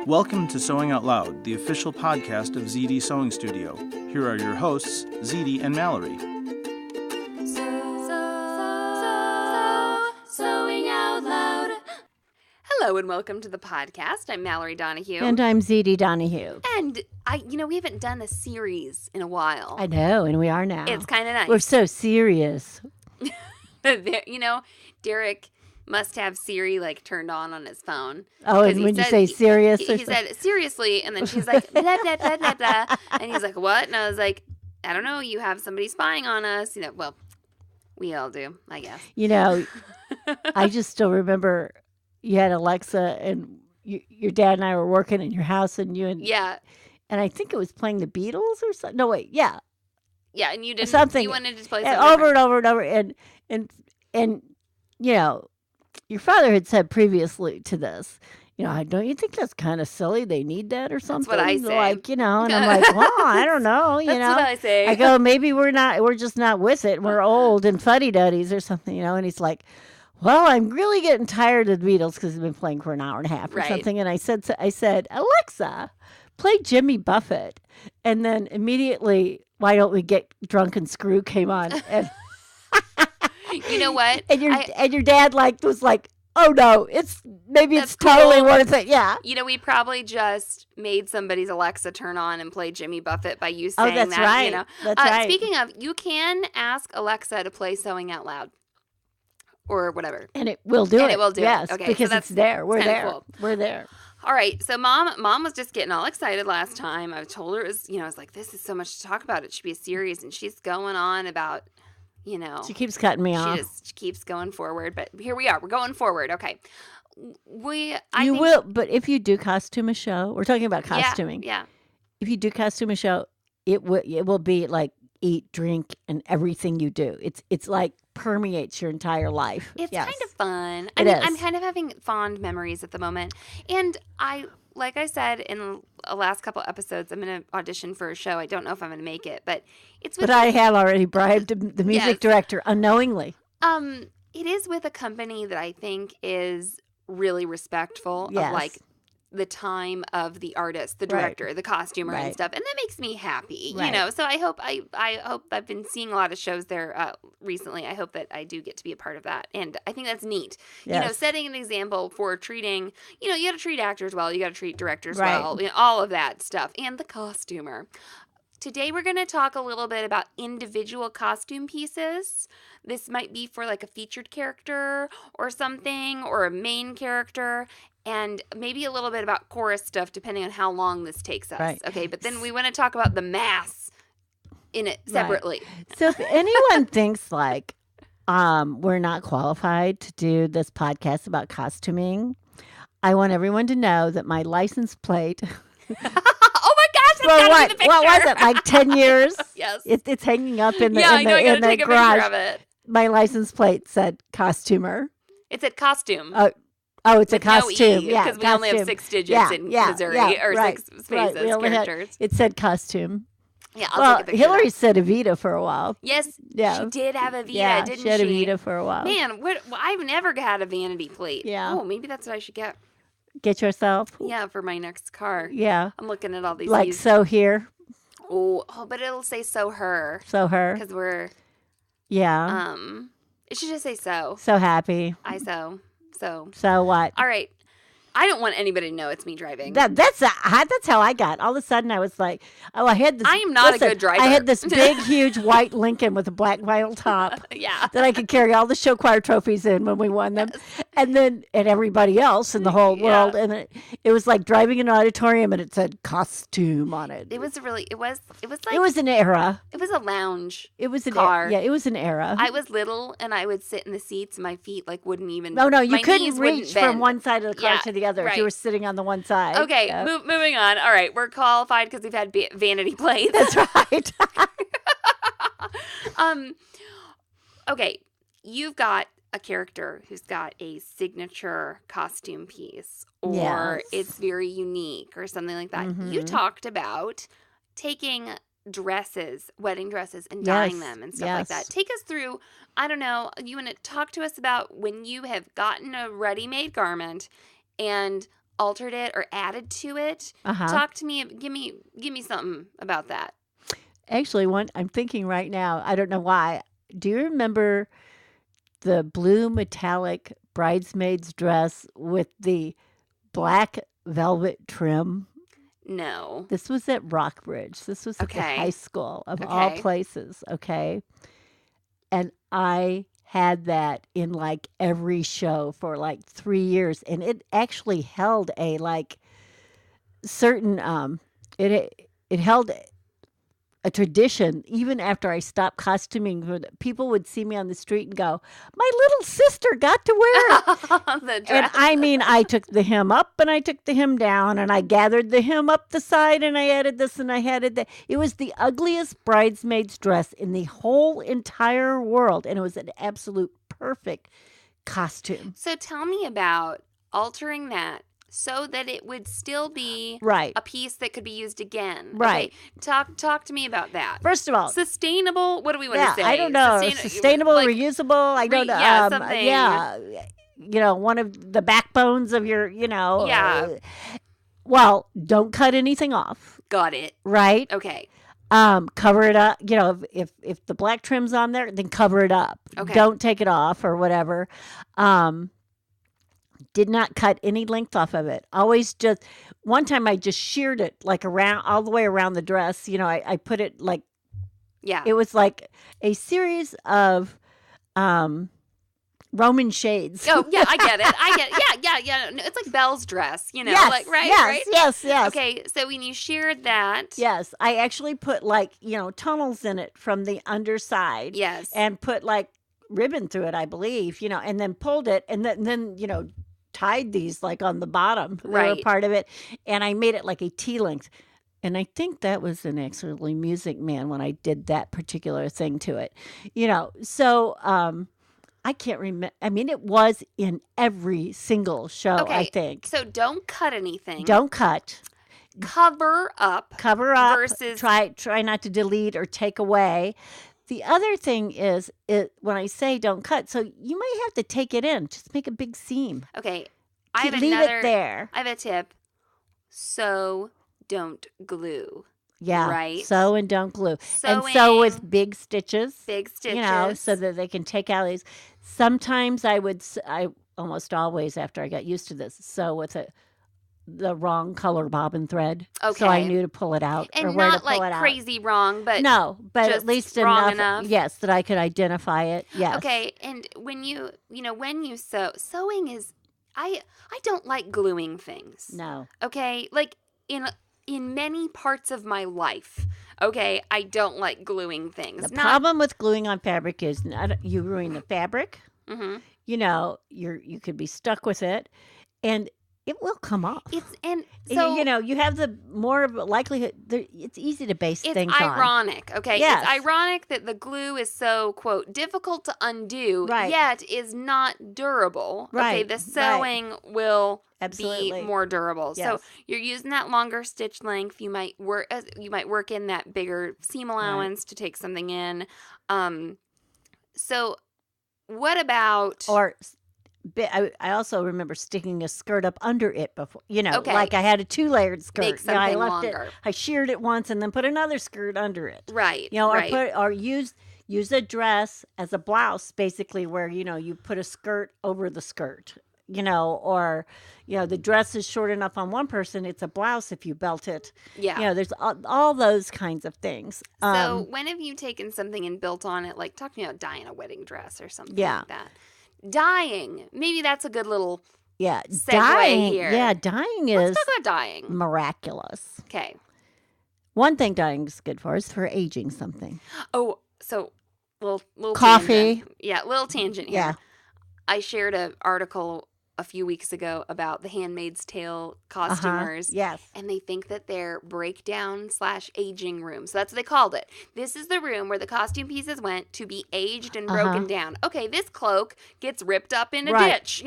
Welcome to Sewing Out Loud, the official podcast of Zede Sewing Studio. Here are your hosts, Zede and Mallory. Sewing Out Loud. Hello and welcome to the podcast. I'm Mallory Donahue. And I'm Zede Donahue. And we haven't done a series in a while. I know, and we are now. It's kind of nice. We're so serious. Derek must have Siri turned on his phone. Oh, and when you say serious, he said seriously, and then she's like blah blah blah blah blah, and he's like, what? And I was like, I don't know. You have somebody spying on us. Well, we all do, I guess. I just still remember you had Alexa, and your dad and I were working in your house, and and I think it was playing the Beatles or something. No, wait, yeah, and you didn't something. You wanted to play something over and over and over, and your father had said previously to this, don't you think that's kind of silly? They need that or something. That's what I say. And I'm like, well, I don't know. That's what I say. I go, maybe we're just not with it. We're old and fuddy-duddies or something, And he's like, well, I'm really getting tired of the Beatles because they've been playing for an hour and a half or something. And I said, Alexa, play Jimmy Buffett. And then immediately, Why Don't We Get Drunk and Screw came on. And you know what? And your dad was like, oh no, it's totally worth it. Yeah. We probably just made somebody's Alexa turn on and play Jimmy Buffett by you saying that. Right. That's right. Speaking of, you can ask Alexa to play Sewing Out Loud or whatever. And it will do it. And it will do yes, it. Okay. Because so it's there. We're there. Cool. We're there. All right. So mom was just getting all excited last time. I told her it was, I was like, this is so much to talk about. It should be a series. And she's going on about, She keeps cutting me off. She just keeps going forward. But here we are. We're going forward. Okay. But if you do costume a show, we're talking about costuming. Yeah. If you do costume a show, it will be like eat, drink, and everything you do. It's like permeates your entire life. It's kind of fun. I'm kind of having fond memories at the moment. And like I said in the last couple episodes, I'm going to audition for a show. I don't know if I'm going to make it, but it's with... But I have already bribed the music director unknowingly. It is with a company that I think is really respectful of the time of the artist, the director, the costumer and stuff. And that makes me happy, So I hope I've been seeing a lot of shows there recently. I hope that I do get to be a part of that. And I think that's neat. Yes. Setting an example for treating, you got to treat actors well, you got to treat directors well, all of that stuff. And the costumer. Today we're going to talk a little bit about individual costume pieces. This might be for a featured character or something, or a main character, and maybe a little bit about chorus stuff depending on how long this takes us. Right. Okay, but then we want to talk about the mass in it separately. Right. So if anyone thinks we're not qualified to do this podcast about costuming, I want everyone to know that my license plate... Well, what was it, like 10 years? Yes. It's hanging up in the, I in the take garage. A picture of it. My license plate said costumer. It said costume. Oh, it's a costume. No E, because we only have 6 digits in Missouri, or 6 spaces, characters. It said costume. Yeah, I'll take a picture. Hillary said Evita for a while. Yes, yeah. She did have a Evita, didn't she? She had Evita for a while. Man, I've never had a vanity plate. Yeah. Oh, maybe that's what I should get. Get yourself? Yeah, for my next car. Yeah. I'm looking at all these. Like sew here. Oh, but it'll say sew her. Sew her. Because we're. Yeah. It should just say sew. So happy. I sew. So what? All right. I don't want anybody to know it's me driving. That's how I got. All of a sudden, I was like, I had this. I am not a good driver. I had this big, huge white Lincoln with a black vinyl top. Yeah. That I could carry all the show choir trophies in when we won them, and everybody else in the whole world. And it was like driving an auditorium, and it said costume on it. It was an era. It was a lounge. It was an car. It was an era. I was little, and I would sit in the seats. And my feet wouldn't even. No, you couldn't reach from one side of the car to the other if you were sitting on the one side. Okay, moving on. All right, we're qualified because we've had vanity plates. That's right. Okay, you've got a character who's got a signature costume piece, or it's very unique, or something like that. Mm-hmm. You talked about taking dresses, wedding dresses, and dyeing them and stuff like that. Take us through, I don't know, you want to talk to us about when you have gotten a ready-made garment and altered it or added to it. Talk to me. Give me something about that. Actually, I'm thinking right now, I don't know why. Do you remember the blue metallic bridesmaid's dress with the black velvet trim? No. This was at Rockbridge. This was at the high school of all places, okay? And I had that in like every show for like 3 years, and it actually held a like certain it held a tradition even after I stopped costuming. People would see me on the street and go, "My little sister got to wear it." The dress. And I mean, I took the hem up and I took the hem down, and I gathered the hem up the side, and I added this and I added that. It was the ugliest bridesmaid's dress in the whole entire world, and it was an absolute perfect costume. So tell me about altering that so that it would still be right. a piece that could be used again. Right. Okay. Talk to me about that. First of all, sustainable. What do we want to say? I don't know. Sustainable, like, reusable. I don't know. Yeah, something. Yeah. You know, one of the backbones of your, Yeah. Well, don't cut anything off. Got it. Right? Okay. Cover it up. You know, if the black trim's on there, then cover it up. Okay. Don't take it off or whatever. Did not cut any length off of it. Always just, one time I just sheared it like around, all the way around the dress. You know, I put it like, it was like a series of Roman shades. Oh, yeah, I get it. Yeah. No, it's like Belle's dress, yes, like, right? Yes, right? yes. Okay, so when you sheared that. Yes, I actually put like, tunnels in it from the underside. Yes. And put like ribbon through it, I believe, and then pulled it and then tied these like on the bottom. They were part of it. And I made it like a T-length. And I think that was an actually Music Man when I did that particular thing to it. So I can't remember. I mean, it was in every single show, I think. So don't cut anything. Don't cut. Cover up. Versus try not to delete or take away. The other thing is, when I say don't cut, so you might have to take it in. Just make a big seam. Okay. Leave it there. I have a tip. Sew, don't glue. Yeah. Right? Sew and don't glue. Sewing, and sew with big stitches. Big stitches. So that they can take out these. Sometimes I almost always after I got used to this, sew with the wrong color bobbin thread. Okay. So I knew to pull it out and or where to pull not it like out. crazy wrong, but but just at least wrong enough. Yes, that I could identify it. Yes. Okay, and when you sew, sewing is I don't like gluing things. No. Okay, like in many parts of my life. Okay, I don't like gluing things. The problem with gluing on fabric is you ruin the fabric. Mm-hmm. You could be stuck with it, and it will come off. You have the more of a likelihood. It's easy to base things on. It's ironic, okay? Yes. It's ironic that the glue is so, quote, difficult to undo, yet is not durable. Right. Okay, the sewing will Absolutely. be more durable. Yes. So you're using that longer stitch length. You might work in that bigger seam allowance to take something in. So what about... I also remember sticking a skirt up under it before, Okay. like I had a 2-layered skirt. Make something I longer. I sheared it once and then put another skirt under it. Right. Or use a dress as a blouse, basically, where you put a skirt over the skirt. Or the dress is short enough on one person, it's a blouse if you belt it. Yeah. There's all those kinds of things. So when have you taken something and built on it? Like, talk to me about dyeing a wedding dress or something like that. Dyeing. Maybe that's a good little segue here. Yeah, dyeing is... Let's talk about dyeing. Miraculous. Okay. One thing dyeing is good for is for aging something. Oh, so little coffee. Tangent. Yeah, little tangent here. Yeah. I shared an article a few weeks ago about the Handmaid's Tale costumers. Yes. And they think that they're breakdown/aging room. So that's what they called it. This is the room where the costume pieces went to be aged and broken down. Okay, this cloak gets ripped up in a ditch.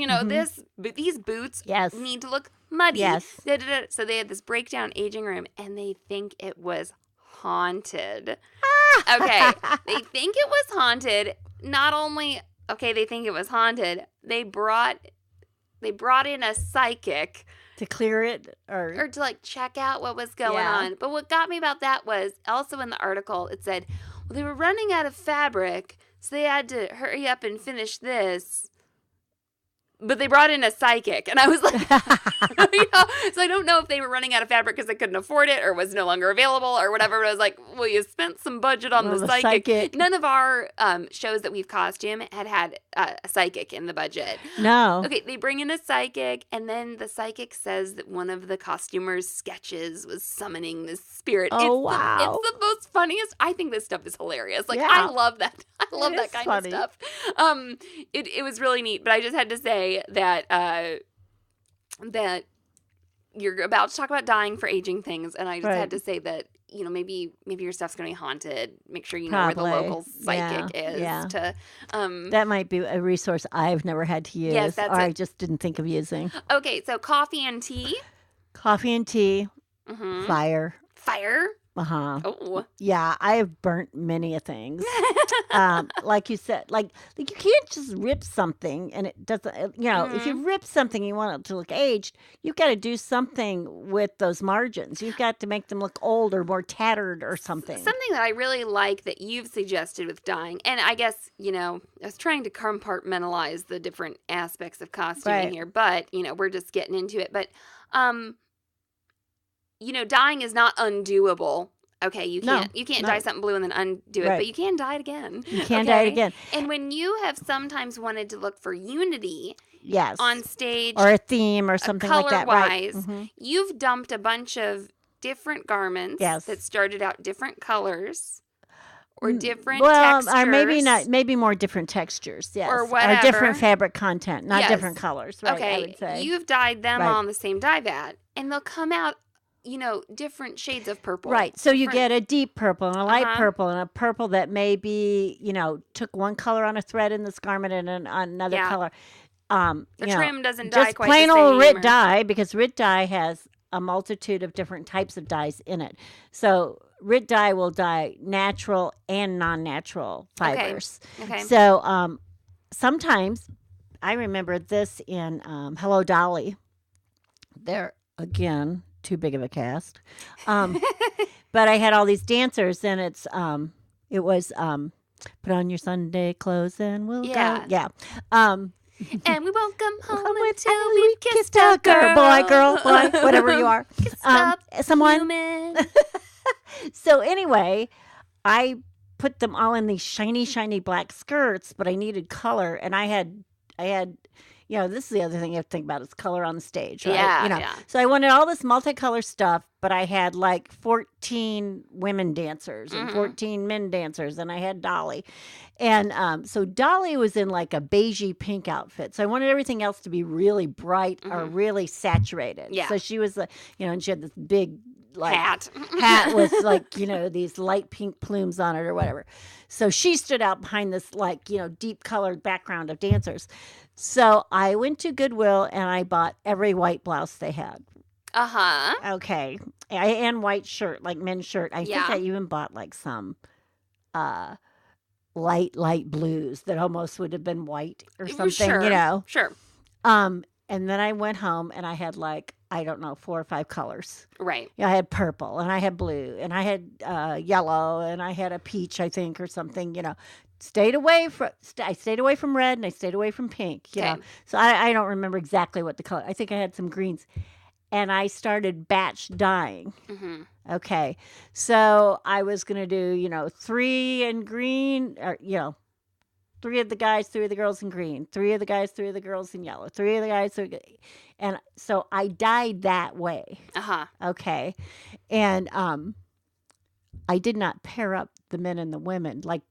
These boots need to look muddy. Yes. So they had this breakdown aging room, and they think it was haunted. Okay, they think it was haunted. Not only, they think it was haunted, they brought in a psychic To clear it or to like check out what was going Yeah. on. But what got me about that was also in the article, it said, well, they were running out of fabric, so they had to hurry up and finish this. But they brought in a psychic, and I was like, so I don't know if they were running out of fabric because they couldn't afford it or was no longer available or whatever. But I was like, well, you spent some budget on the psychic. None of our shows that we've costumed had a psychic in the budget. No. Okay, they bring in a psychic, and then the psychic says that one of the costumers' sketches was summoning this spirit. Oh, wow. It's the most funniest. I think this stuff is hilarious. Like, Yeah. I love that. I love that kind funny. of stuff. It was really neat, but I just had to say that that you're about to talk about dying for aging things, and I just had to say that, you know, maybe your stuff's going to be haunted. Make sure you know where the local psychic is. Yeah. To that might be a resource I've never had to use, Yes, that's or it. I just didn't think of using. Okay, so coffee and tea. Coffee and tea, fire. Fire. Oh. Yeah, I have burnt many a things. Like you said, like you can't just rip something and it doesn't, you know, if you rip something you want it to look aged, you've got to do something with those margins. You've got to make them look old or more tattered or something. Something that I really like that you've suggested with dyeing, and I guess, you know, I was trying to compartmentalize the different aspects of costuming here, but, you know, we're just getting into it. But, you know, dyeing is not undoable. Okay, you can't dye something blue and then undo it, but you can dye it again. You can dye it again. And when you have sometimes wanted to look for unity on stage or a theme or something like that, color-wise, you've dumped a bunch of different garments that started out different colors or different textures. Or maybe more different textures, yes. Or whatever. Or different fabric content, not different colors, right, okay, I would say. You've dyed them all in the same dye vat, and they'll come out, you know, different shades of purple. Right. So you get a deep purple and a light purple and a purple that maybe, you know, took one color on a thread in this garment and another color. The trim doesn't dye just quite plain the same. old RIT dye, because RIT dye has a multitude of different types of dyes in it. So RIT dye will dye natural and non-natural fibers. Okay. So sometimes, I remember this in Hello Dolly. There, again, too big of a cast. But I had all these dancers, and it was put on your Sunday clothes and we'll go. Yeah. And we won't come home until we've kissed a girl, boy, boy, whatever you are. Someone. Human. So anyway, I put them all in these shiny, shiny black skirts, but I needed color, and I had, you know, this is the other thing you have to think about is color on the stage, right? Yeah, you know, yeah. So I wanted all this multicolor stuff, but I had like 14 women dancers and 14 men dancers, and I had Dolly. And so Dolly was in like a beigey pink outfit. So I wanted everything else to be really bright or really saturated. Yeah. So she was, you know, and she had this big like hat with like, you know, these light pink plumes on it or whatever. So she stood out behind this like, you know, deep colored background of dancers. So I went to Goodwill and I bought every white blouse they had. Okay. And white shirt, like men's shirt. I think I even bought like some light blues that almost would have been white or something, you know. Sure. And then I went home and I had like, I don't know, 4 or 5 colors. Right. Yeah, I had purple and I had blue and I had yellow and I had a peach, I think, or something, you know. I stayed away from red and I stayed away from pink, you know. So I don't remember exactly what the color. I think I had some greens. And I started batch dyeing. Okay. So I was going to do, you know, 3 in green, or, you know, 3 of the guys, 3 of the girls in green, 3 of the guys, 3 of the girls in yellow, 3 of the guys. And so I dyed that way. Okay. And I did not pair up the men and the women. Like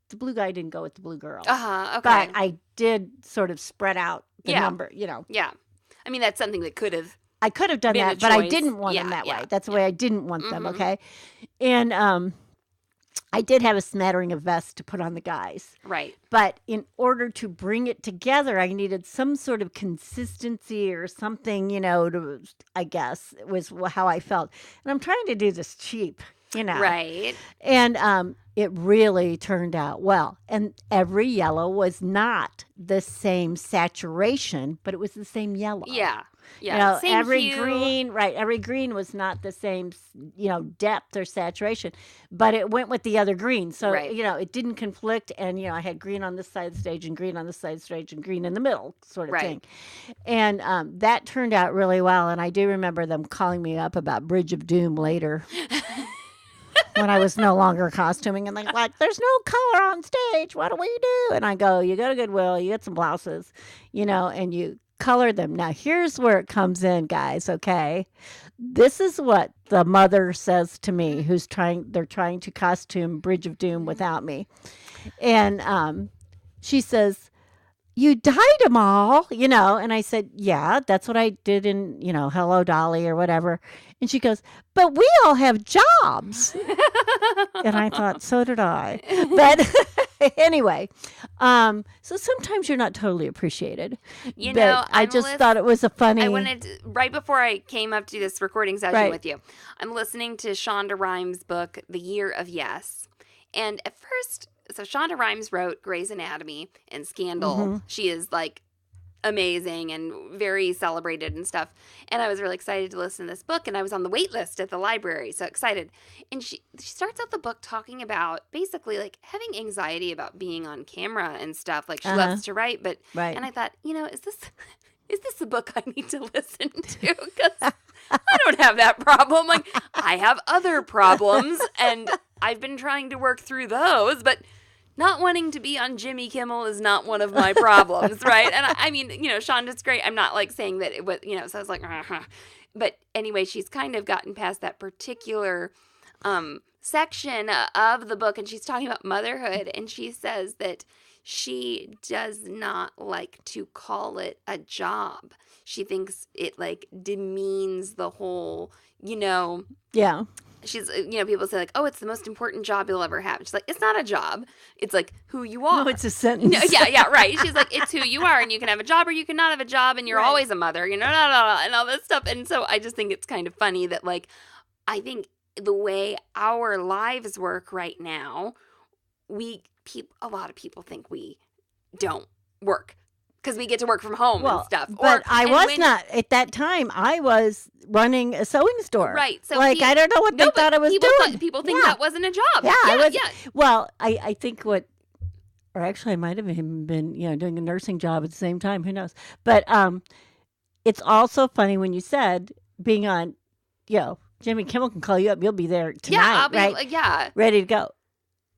the blue guy didn't go with the blue girl. Okay. But I did sort of spread out the number, you know. Yeah. I mean, that's something that I could have done been that, a but I choice. didn't want them that way. That's the way I didn't want them, Mhm. okay? And I did have a smattering of vests to put on the guys. Right. But in order to bring it together, I needed some sort of consistency or something, you know, to, I guess, was how I felt. And I'm trying to do this cheap, you know. Right. And it really turned out well. And every yellow was not the same saturation, but it was the same yellow. Yeah. Yeah, same every hue. green, right? Every green was not the same, depth or saturation, but it went with the other green. So, Right. it didn't conflict. And, I had green on this side of the stage and green on this side of the stage and green in the middle sort of Right. thing. And that turned out really well. And I do remember them calling me up about Bridge of Doom later. When I was no longer costuming, and they're like, there's no color on stage. What do we do? And I go, you go to Goodwill, you get some blouses, and you color them. Now, here's where it comes in, guys, okay? This is what the mother says to me, they're trying to costume Bridge of Doom without me. And she says, you dyed them all, and I said, yeah, that's what I did in, Hello Dolly or whatever. And she goes, but we all have jobs. And I thought, so did I. But anyway, so sometimes you're not totally appreciated. I just thought it was a funny. I wanted right before I came up to this recording session with you, I'm listening to Shonda Rhimes' book, The Year of Yes. And at first, so Shonda Rhimes wrote Grey's Anatomy and Scandal. Mm-hmm. She is like amazing and very celebrated and stuff. And I was really excited to listen to this book, and I was on the wait list at the library, so excited. And she starts out the book talking about basically like having anxiety about being on camera and stuff. Like she loves to write, but and I thought, is this a book I need to listen to? Because I don't have that problem. Like I have other problems, and I've been trying to work through those, but not wanting to be on Jimmy Kimmel is not one of my problems, right? And I mean, Shonda's great. I'm not like saying that it was, so I was like, But anyway, she's kind of gotten past that particular section of the book, and she's talking about motherhood, and she says that she does not like to call it a job. She thinks it like demeans the whole, Yeah. She's, people say like, oh, it's the most important job you'll ever have. She's like, it's not a job. It's like who you are. No, it's a sentence. No, yeah, right. She's like, it's who you are, and you can have a job or you cannot have a job, and you're always a mother, and all this stuff. And so I just think it's kind of funny that like, I think the way our lives work right now, a lot of people think we don't work. Because we get to work from home and stuff. But I was not. At that time, I was running a sewing store. Right. So I don't know what they thought I was doing. People think that wasn't a job. Yeah. Well, I think or actually I might have even been, doing a nursing job at the same time. Who knows? But it's also funny when you said being on, Jimmy Kimmel can call you up. You'll be there tonight, right? Ready to go.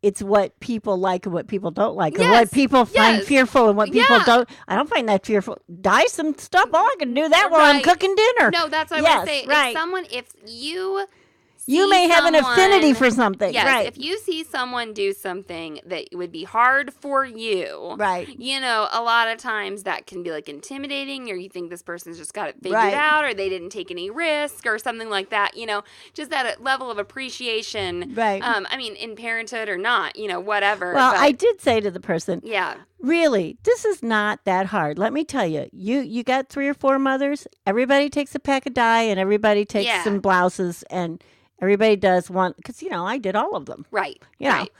It's what people like and what people don't like, or what people find fearful and what people don't. I don't find that fearful. Dye some stuff. Oh, I can do that while I'm cooking dinner. No, that's what I want to say. If you may have an affinity for something. Yes, right. If you see someone do something that would be hard for you, right. A lot of times that can be like intimidating, or you think this person's just got it figured out, or they didn't take any risk or something like that, just that level of appreciation. Right. I mean, in parenthood or not, whatever. Well, I did say to the person, yeah. Really, this is not that hard. Let me tell you, you got 3 or 4 mothers. Everybody takes a pack of dye, and everybody takes some blouses, and everybody does one, because, I did all of them. Right. Right.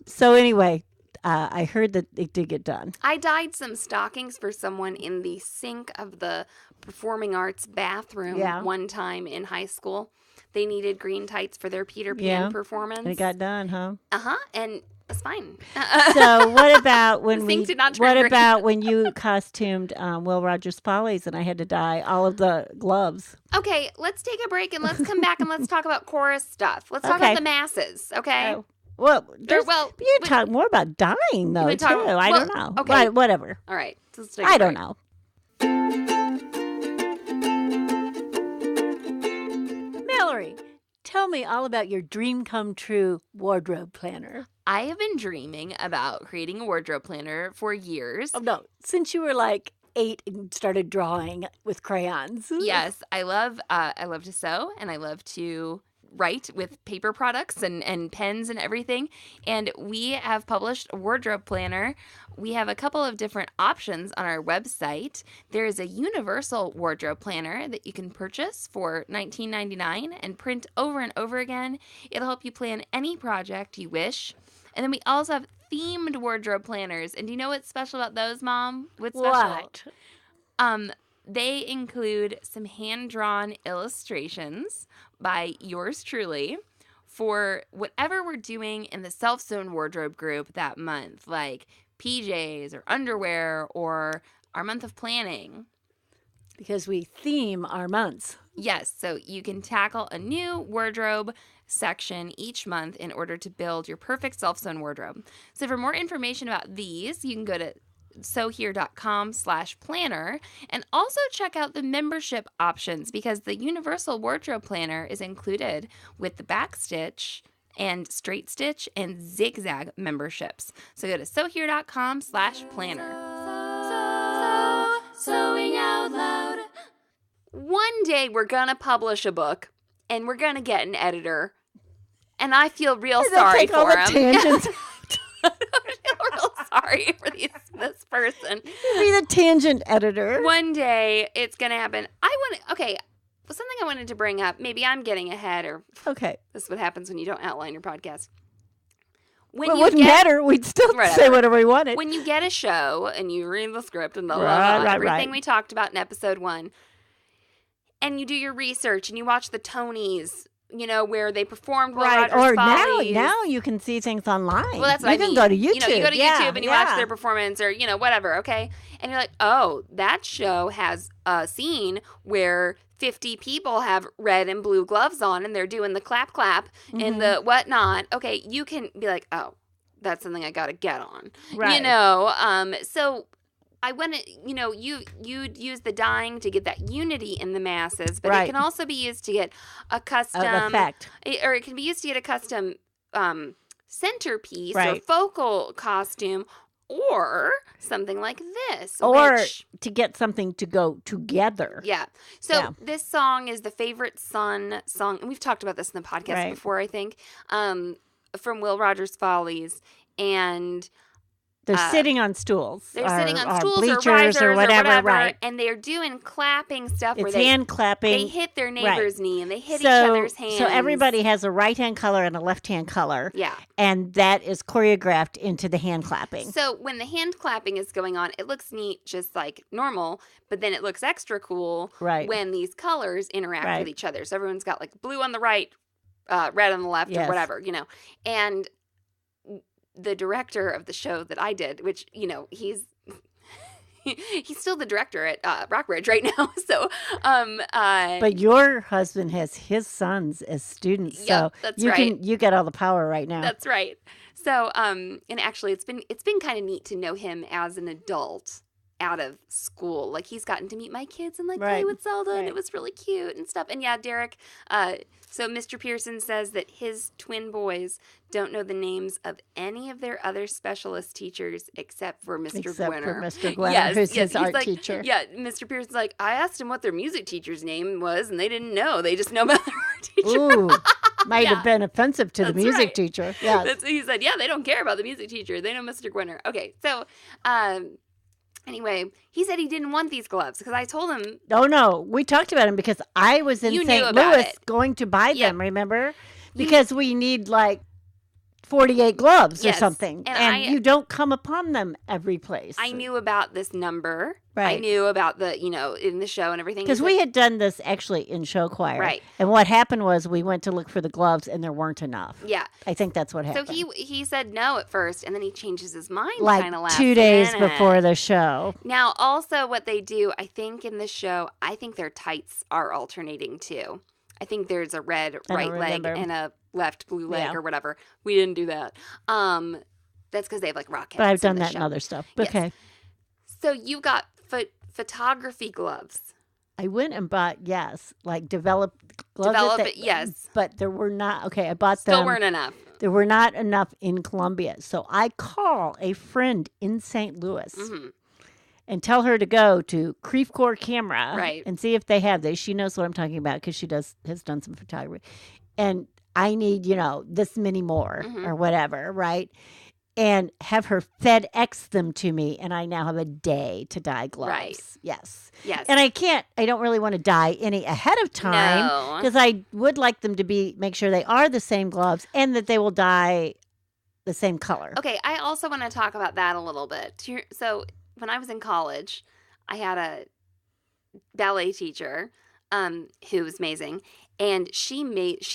So anyway, I heard that it did get done. I dyed some stockings for someone in the sink of the performing arts bathroom one time in high school. They needed green tights for their Peter Pan performance. And it got done, huh? Uh-huh. And it's fine. So what about when when you costumed Will Rogers Follies and I had to dye all of the gloves? Okay, let's take a break and let's come back and let's talk about chorus stuff. Let's talk about the masses, okay? Well, you talk more about dyeing though too. I don't know. Okay, whatever. All right, I don't know. Mallory, tell me all about your dream come true wardrobe planner. I have been dreaming about creating a wardrobe planner for years. Oh, no. Since you were like 8 and started drawing with crayons. Yes. I love to sew, and I love to write with paper products and pens and everything. And we have published a wardrobe planner. We have a couple of different options on our website. There is a universal wardrobe planner that you can purchase for $19.99 and print over and over again. It'll help you plan any project you wish. And then we also have themed wardrobe planners. And do you know what's special about those, Mom? What's special? What? They include some hand-drawn illustrations by yours truly for whatever we're doing in the Self Sewn Wardrobe group that month, like PJs or underwear or our month of planning. Because we theme our months. Yes, so you can tackle a new wardrobe section each month in order to build your perfect self-sewn wardrobe. So for more information about these, you can go to sewhere.com/planner and also check out the membership options because the Universal Wardrobe Planner is included with the backstitch and straight stitch and zigzag memberships. So go to sewhere.com/planner. Sewing out loud. One day we're gonna publish a book and we're gonna get an editor, and I feel real sorry for him. Tangents. I feel real sorry for this person. Be the tangent editor. One day it's gonna happen. Something I wanted to bring up. Maybe I'm getting ahead, or Okay. this is what happens when you don't outline your podcast. It wouldn't matter. We'd still say whatever we wanted. When you get a show and you read the script and everything we talked about in episode 1, and you do your research and you watch the Tonys, where they performed Will Rogers Or Follies. now you can see things online. Well, that's what you can go to YouTube. You go to YouTube and you watch their performance or, whatever, okay? And you're like, oh, that show has a scene where 50 people have red and blue gloves on and they're doing the clap and the whatnot. Okay, you can be like, oh, that's something I got to get on. Right. So I want to, you'd use the dyeing to get that unity in the masses, but it can also be used to get a custom effect. Or it can be used to get a custom centerpiece Right. or focal costume or something like this. Or to get something to go together. Yeah. So this song is the Favorite Son song. And we've talked about this in the podcast before, I think, from Will Rogers Follies. And they're sitting on stools. They're sitting on stools bleachers or risers or whatever, right. And they're doing clapping stuff It's where they hand clapping. They hit their neighbor's knee and they hit each other's hands. So everybody has a right-hand color and a left-hand color. Yeah. And that is choreographed into the hand clapping. So when the hand clapping is going on, it looks neat just like normal, but then it looks extra cool when these colors interact with each other. So everyone's got like blue on the right, red on the left, or whatever, And the director of the show that I did, which, he's still the director at Rockbridge right now. So, but your husband has his sons as students, so that's you get all the power right now. That's right. So, and actually, it's been kind of neat to know him as an adult out of school. Like he's gotten to meet my kids and play with Zelda, and it was really cute and stuff. And Derek. So Mr. Pearson says that his twin boys don't know the names of any of their other specialist teachers except for Mr. Gwinner. Except for Mr. Gwinner, who's his art teacher. Yeah, Mr. Pearson's like, I asked him what their music teacher's name was, and they didn't know. They just know about their art teacher. Ooh, might have been offensive to the music teacher. Yeah, he said, they don't care about the music teacher. They know Mr. Gwinner. Okay, so anyway, he said he didn't want these gloves because I told him. Oh, no. We talked about him because I was in St. Louis going to buy them, remember? Because we need 48 gloves or something. And you don't come upon them every place. I knew about this number. Right. I knew about the, in the show and everything. Because we had done this actually in show choir. Right. And what happened was we went to look for the gloves and there weren't enough. Yeah. I think that's what happened. So he said no at first and then he changes his mind kind of last 2 days minute. before the show. Now, also what they do, I think in the show, I think their tights are alternating too. I think there's a red right leg and a left blue leg or whatever. We didn't do that. That's because they have rock heads. But I've done that in other stuff. Yes. Okay. So you got photography gloves. I went and bought, developed gloves. Yes. But there were not, I bought them. Still weren't enough. There were not enough in Columbia. So I call a friend in St. Louis and tell her to go to Creve Coeur Camera and see if they have this. She knows what I'm talking about because she has done some photography. And I need, this many more or whatever, right? And have her FedEx them to me, and I now have a day to dye gloves. Right. Yes. Yes. And I don't really want to dye any ahead of time because I would like them to make sure they are the same gloves and that they will dye the same color. Okay, I also want to talk about that a little bit. So when I was in college, I had ballet teacher, who was amazing. And she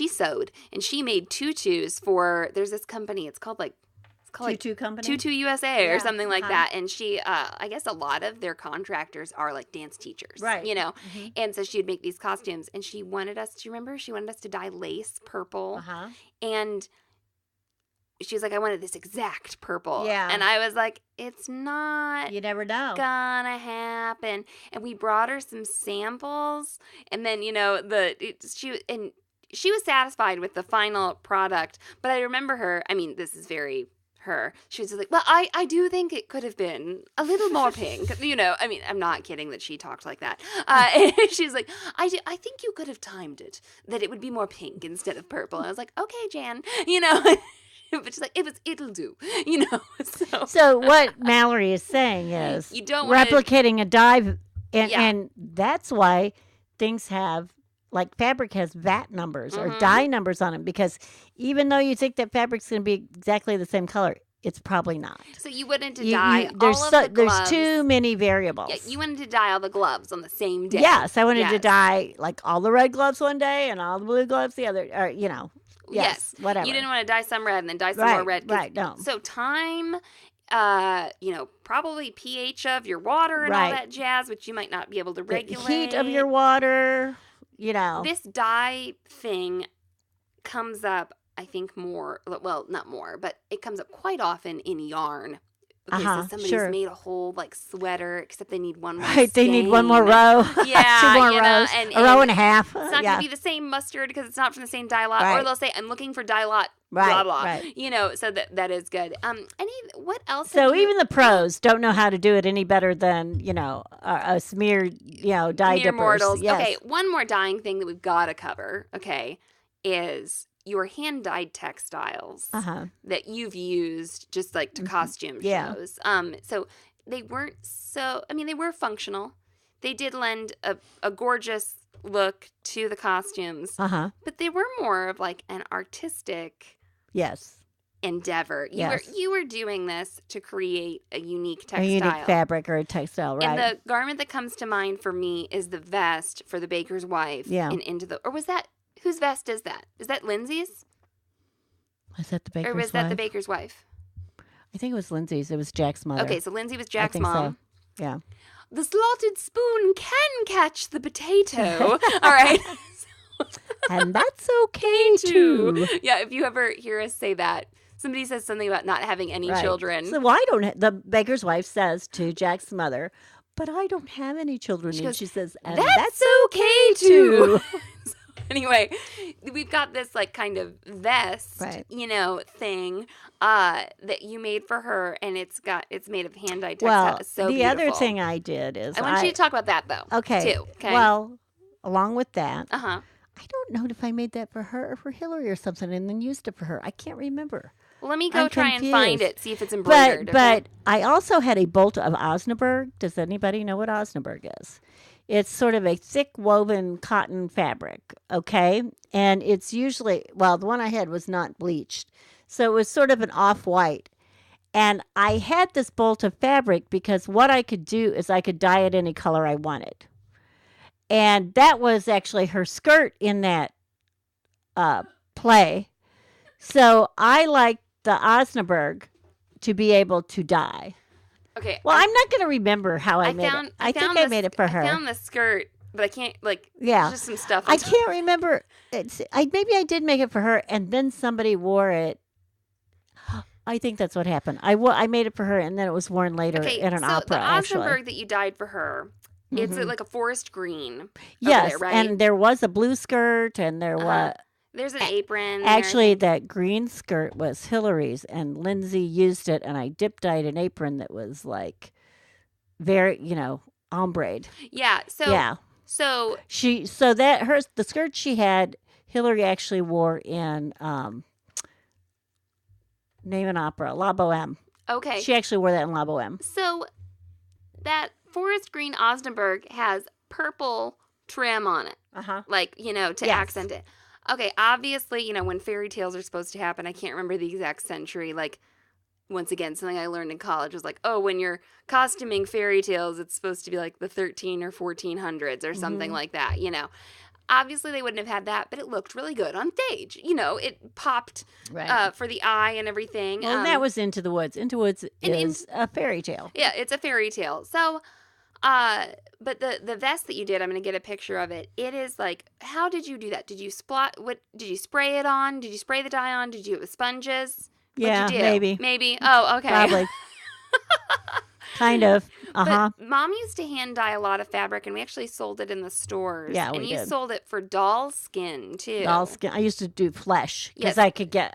sewed, and she made tutus for, there's this company, it's called Tutu Company? Tutu USA or something like uh-huh. that. And she, I guess a lot of their contractors are like dance teachers, Right. Mm-hmm. And so she would make these costumes, and she wanted us, do you remember? She wanted us to dye lace purple. Uh-huh. And she was like, I wanted this exact purple. Yeah. And I was like, it's not You never know. gonna happen. And we brought her some samples, and then she was satisfied with the final product. But I remember her, I mean, this is very her. She was like, well, I do think it could have been a little more pink. I mean, I'm not kidding that she talked like that. She's like, I think you could have timed it that it would be more pink instead of purple. And I was like, okay, Jan, But she's like, it'll do, So what Mallory is saying is you don't replicating a dye, and, Yeah. and that's why things have, like fabric has VAT numbers or Mhm. dye numbers on them, because even though you think that fabric's going to be exactly the same color, it's probably not. So you wanted to dye there's all of the gloves. There's too many variables. Yeah, you wanted to dye all the gloves on the same day. Yes, I wanted to Yes. dye like all the red gloves one day and all the blue gloves the other, or Yes. whatever. You didn't want to dye some red and then dye some more red. Right, no. So time, probably pH of your water and all Right. that jazz, which you might not be able to The regulate. heat of your water, This dye thing comes up, I think, more, well, not more, but it comes up quite often in yarn. Okay, so somebody's sure. made a whole sweater, except they need one more Right, they need one more skein. row. Yeah, 2 more you know, rows. and- a row and and a half. It's not going to be the same mustard because it's not from the same dye lot. Or Right. they'll say, I'm looking for dye lot, Right, blah, blah. right. So that is good. What else? So have you- even the pros don't know how to do it any better than, a smeared, dye mere dippers. mortals. Yes. Okay, one more dyeing thing that we've got to cover, is your hand-dyed textiles Uh-huh. that you've used just like to costume Yeah. shows. So they weren't they were functional. They did lend a gorgeous look to the costumes, Uh-huh. but they were more of like an artistic Yes. endeavor. Yes. You were doing this to create a unique textile. A unique fabric or a textile, right? And the garment that comes to mind for me is the vest for the baker's wife. Yeah. And was that, whose vest is that? Is that Lindsay's? Was that the baker's Or was that the wife? baker's wife? I think it was Lindsay's. It was Jack's mother. Okay, so Lindsay was Jack's think mom. so. Yeah. The slotted spoon can catch the potato. All right. And that's okay too. Yeah, if you ever hear us say that, somebody says something about not having any Right. children. So why don't the baker's wife says to Jack's mother, but I don't have any children. She and goes, she says, and that's okay too. Anyway, we've got this kind of vest, Right. thing that you made for her, and it's made of hand-dyed textile. Well, It's so the beautiful. other thing I did is I want you to talk about that though. Okay. Too. Okay. Well, along with that, Uh-huh. I don't know if I made that for her or for Hillary or something and then used it for her. I can't remember. Well, let me go I'm try and find confused. it, see if it's embroidered. But I also had a bolt of Osnaburg. Does anybody know what Osnaburg is? It's sort of a thick woven cotton fabric, okay? And it's usually, the one I had was not bleached. So it was sort of an off-white. And I had this bolt of fabric because what I could do is I could dye it any color I wanted. And that was actually her skirt in that play. So I liked the Osnaburg to be able to dye. Okay. Well, I'm not going to remember how I made it. I think I made it for her. I found the skirt, but I can't, Yeah. there's just some stuff. I can't remember. Maybe I did make it for her, and then somebody wore it. I think that's what happened. I made it for her, and then it was worn later in an opera, the actually. Osnaburg that you dyed for her, it's like a forest green. Yes, there, right? and there was a blue skirt, and there was... There's an apron. Actually, that green skirt was Hillary's, and Lindsay used it, and I dip dyed an apron that was very, ombre. Yeah. So. Yeah. So. The skirt she had, Hillary actually wore in Name an Opera, La Boheme. Okay. She actually wore that in La Boheme. So that forest green Osnaburg has purple trim on it. Uh-huh. To accent it. Okay, obviously, when fairy tales are supposed to happen, I can't remember the exact century, once again, something I learned in college was like, oh, when you're costuming fairy tales, it's supposed to be like the 13 or 1400s or something like that, you know. Obviously, they wouldn't have had that, but it looked really good on stage. You know, it popped for the eye and everything. Well, that was Into the Woods. Into the Woods is a fairy tale. Yeah, it's a fairy tale. So, but the vest that you did, I'm going to get a picture of it. It is like, how did you do that? Did you did you spray it on? Did you spray the dye on? Did you do it with sponges? Yeah, maybe. Maybe. Oh, okay. Probably. Kind of. But Mom used to hand dye a lot of fabric, and we actually sold it in the stores. Yeah, and we you did. sold it for doll skin too. Doll skin. I used to do flesh because I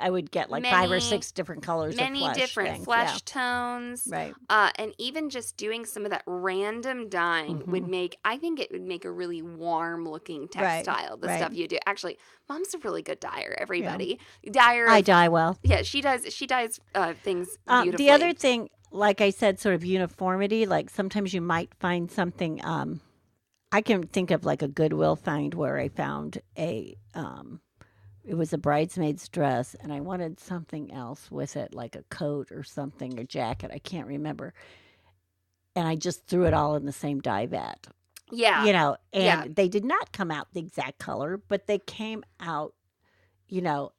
would get like 5 or 6 different colors of flesh. Many different things. flesh tones. Right. And even just doing some of that random dyeing would make, I think it would make a really warm looking textile. The stuff you do. Actually, Mom's a really good dyer. Everybody, I dye well. Yeah, she does. She dyes things beautifully. The other thing, like I said, sort of uniformity. Like sometimes you might find something. I can think of like a Goodwill find where I found it was a bridesmaid's dress, and I wanted something else with it, like a coat or something, a jacket. I can't remember. And I just threw it all in the same dye vat. Yeah. You know, and they did not come out the exact color, but they came out, you know,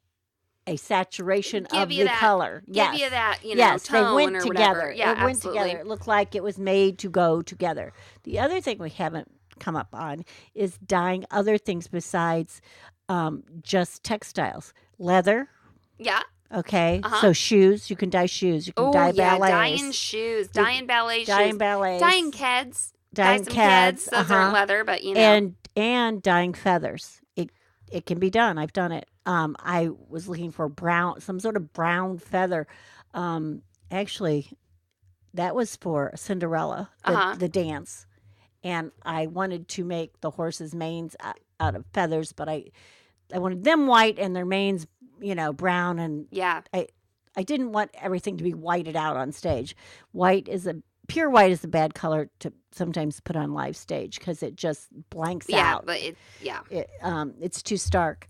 a saturation of the color. Give you that, you know, tone they went or together. whatever. Yeah, it went together. It looked like it was made to go together. The other thing we haven't come up on is dyeing other things besides just textiles. Leather. Yeah. Okay. So shoes. You can dye shoes. You can dye ballets. Dyeing shoes. Dyeing ballet shoes. Dyeing ballets. Dyeing keds. Dyeing some keds. Those aren't leather, but you know. And dyeing feathers. It can be done. I've done it. I was looking for some sort of brown feather. Actually, that was for Cinderella, the dance. And I wanted to make the horses' manes out of feathers, but I wanted them white and their manes, you know, brown. And I didn't want everything to be whited out on stage. Pure white is a bad color to sometimes put on live stage because it just blanks out. But it's too stark.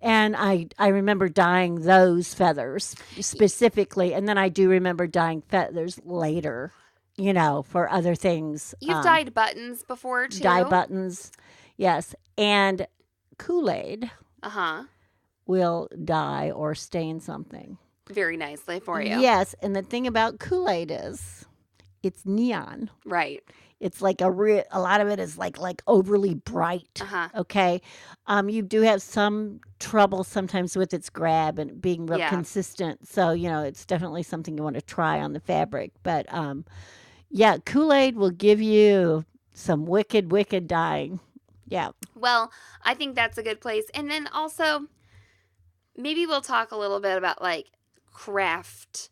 And I remember dyeing those feathers specifically, and then I do remember dyeing feathers later, you know, for other things. You've dyed buttons before too. Dye buttons, yes, and Kool-Aid. Will dye or stain something very nicely for you. Yes, and the thing about Kool-Aid is it's neon. Right. It's like a lot of it is like overly bright. Okay. You do have some trouble sometimes with its grab and being real consistent. So, you know, it's definitely something you want to try on the fabric. But Kool-Aid will give you some wicked, wicked dyeing. Yeah. Well, I think that's a good place. And then also, maybe we'll talk a little bit about like craft,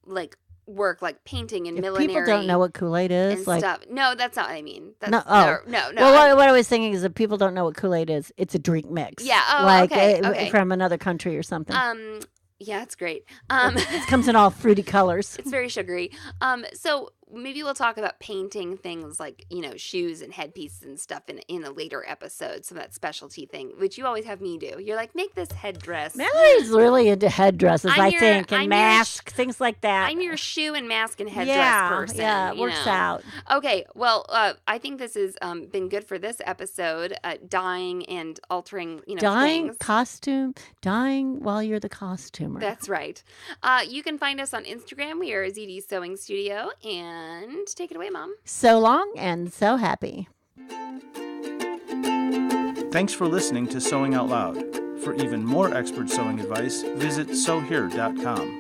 like work, like painting and millinery. People don't know what Kool-Aid is, and like stuff. No, that's not what I mean. That's, no. Well, what I was thinking is if people don't know what Kool-Aid is, it's a drink mix. Yeah. Oh, like okay. From another country or something. Yeah, it's great. It comes in all fruity colors. It's very sugary. So maybe we'll talk about painting things like, you know, shoes and headpieces and stuff in a later episode. Some of that specialty thing, which you always have me do. You're like, make this headdress. Mallory's really into headdresses, I think, and masks, things like that. I'm your shoe and mask and headdress person. Yeah, it works out. Okay, well, I think this has been good for this episode, dyeing and altering, you know, things. Dyeing while you're the costumer. That's right. You can find us on Instagram. We are Zede Sewing Studio, and take it away, Mom. So long and so happy. Thanks for listening to Sewing Out Loud. For even more expert sewing advice, visit sewhere.com.